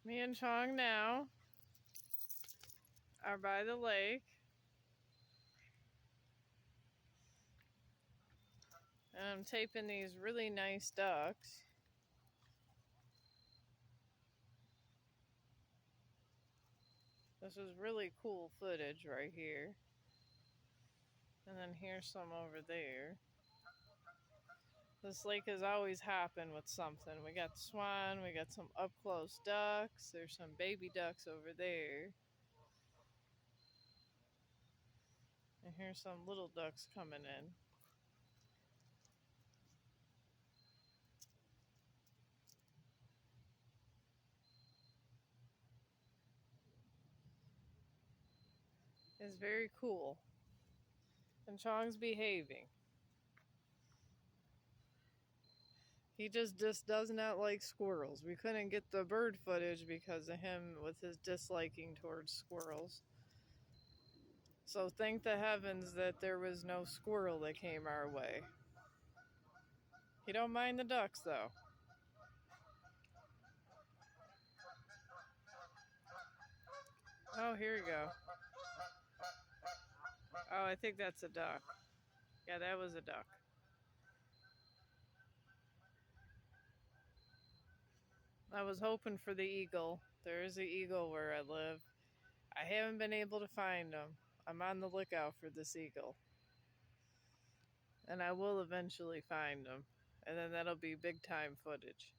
Me and Chong now are by the lake. And I'm taping these really nice ducks. This is really cool footage right here. And then here's some over there. This lake has always happened with something. We got swan, we got some up close ducks, there's some baby ducks over there. And here's some little ducks coming in. It's very cool. And Chong's behaving. He just does not like squirrels. We couldn't get the bird footage because of him with his disliking towards squirrels. So thank the heavens that there was no squirrel that came our way. He don't mind the ducks though. Oh, here we go. Oh, I think that's a duck. Yeah, that was a duck. I was hoping for the eagle. There is an eagle where I live. I haven't been able to find him. I'm on the lookout for this eagle. And I will eventually find him. And then that'll be big time footage.